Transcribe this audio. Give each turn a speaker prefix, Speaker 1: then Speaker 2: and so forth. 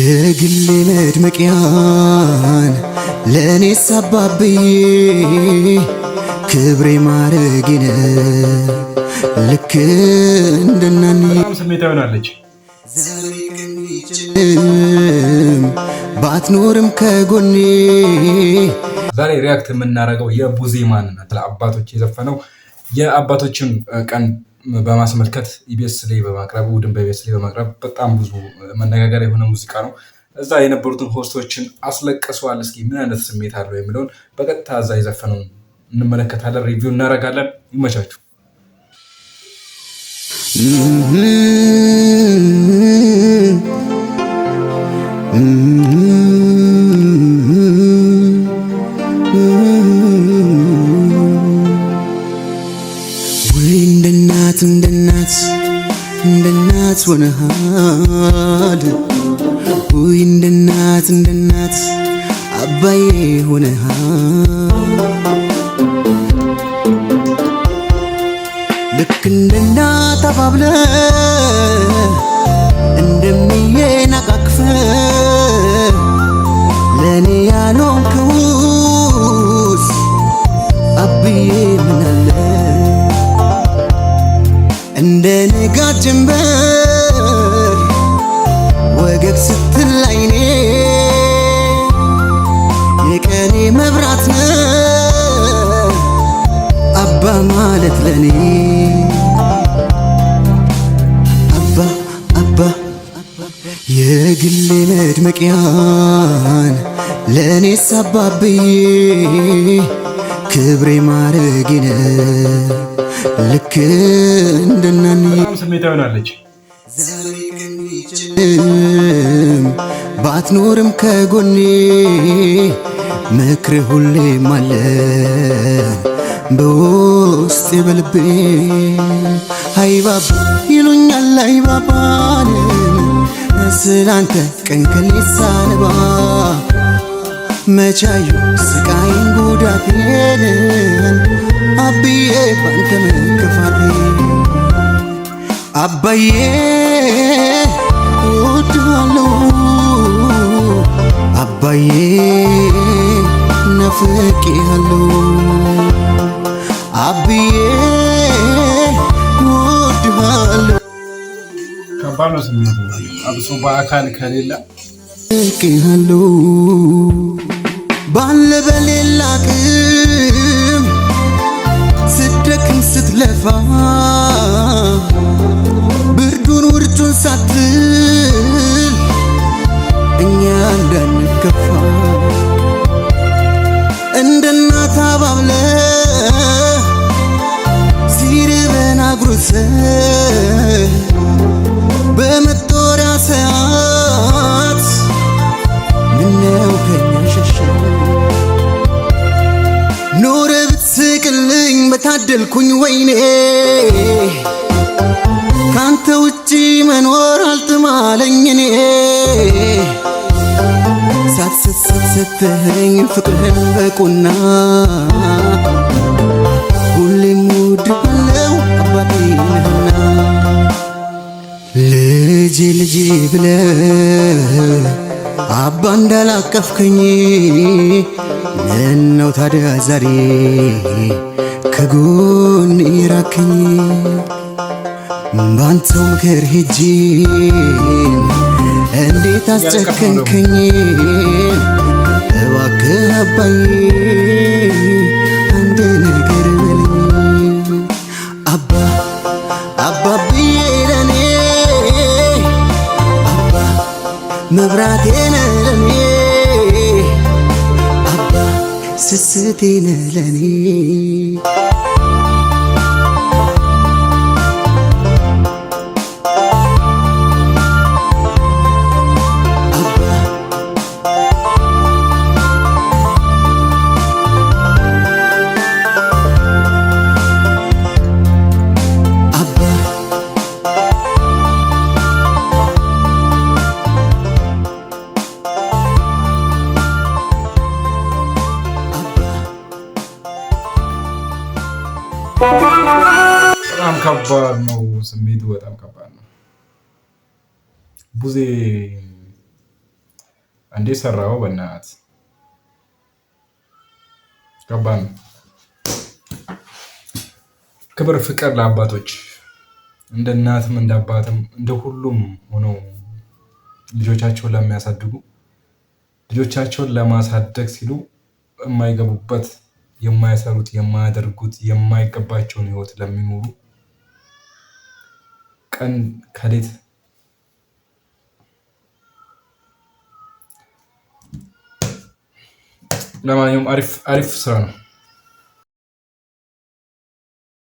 Speaker 1: የግሌ መድመቂያን ለኔ ሳባብዬ ክብሬ ማረግነ ልክ እንደናኒ
Speaker 2: ስሜታዊ ሆናለች።
Speaker 1: ዛሬ ቀን ባትኖርም ከጎኔ
Speaker 2: ዛሬ ሪያክት የምናደርገው የቡዜ ማንነት ለአባቶች የዘፈነው የአባቶችን ቀን በማስመልከት ኢቢኤስ ላይ በማቅረብ ውድን በኢቢኤስ ላይ በማቅረብ በጣም ብዙ መነጋገር የሆነ ሙዚቃ ነው። እዛ የነበሩትን ሆስቶችን አስለቅሷል። እስኪ ምን አይነት ስሜት አለው የሚለውን በቀጥታ እዛ የዘፈነውን እንመለከታለን፣ ሪቪው እናደርጋለን። ይመቻችሁ። እንደናት ሆነሃል ወይ እንደናት አባዬ ሆነሃል ልክ እንደናት አባብለ እንደምዬ ነቃቅፈ ለኔ ያልሆንከውስ አብዬ ምናለ እንደ ንጋት ጀንበር ወገግ ስትል አይኔ የቀኔ መብራት ነህ አባ ማለት ለኔ አባ የግሌ መድመቂያን ለኔ ሳባብዬ ክብሬ ማረግነ ልክ እንደናኒ ስሜታዊ ሆናለች።
Speaker 1: ዛሬ ቀን ቢጨልም ባትኖርም ከጎኔ ምክር ሁሌም አለ በውስጤ በልቤ ሃይባባ ይሉኛል ሃይባባን ስላንተ ቀን ከሌት ሳነባ መቻዩ ስቃይን ጉዳቴን አብዬ ባንተ መከፋቴ አባዬ እወድሃለሁ አባዬ ናፍቄሃለሁ አብዬ እወድሃለሁ።
Speaker 2: ከባድ ነው ስሜቱ አብሶ በአካል ከሌለ
Speaker 1: ናፍቄሃለሁ ባለ በሌላ አቅም ስትደክም ስትለፋ ብርዱን ውርጩን ሳትል እኛ እንዳንከፋ እንደ እናት አባብለ ሲርበን አጉርሰ በመጦሪያ ሰዓት ምነው ከኛ ሸሸ ኖረ ብትስቅልኝ በታደልኩኝ ወይኔ ካንተ ውጪ መኖር አልጥማለኝ እኔ ሳትሰስት ስትኸኝ ፍቅርህን በቁና ሁሌም እወድሃለሁ አባቴ ነህና ልጄ ብለህ አባ እንዳላቀፍከኝ ምነው ታዲያ ዛሬ ከጎኔ ራቅከኝ ባንተው ምክር ሄጄ እንዴት አስጨከንከኝ እባክህ አባዬ አንድ ነገር በለኝ አባብዬ ለኔ አባ መብራቴ ነህ ለኔ አባ ስስቴ ነህ ለኔ
Speaker 2: በጣም ከባድ ነው ስሜቱ፣ በጣም ከባድ ነው። ቡዜ እንዴ ሰራው በእናት ከባድ ነው። ክብር ፍቅር ለአባቶች እንደ እናትም እንደ አባትም እንደ ሁሉም ሆነው ልጆቻቸውን ለሚያሳድጉ ልጆቻቸውን ለማሳደግ ሲሉ የማይገቡበት የማይሰሩት የማያደርጉት የማይገባቸውን ህይወት ለሚኖሩ ቀን ከሌት ለማንኛውም አሪፍ ስራ ነው።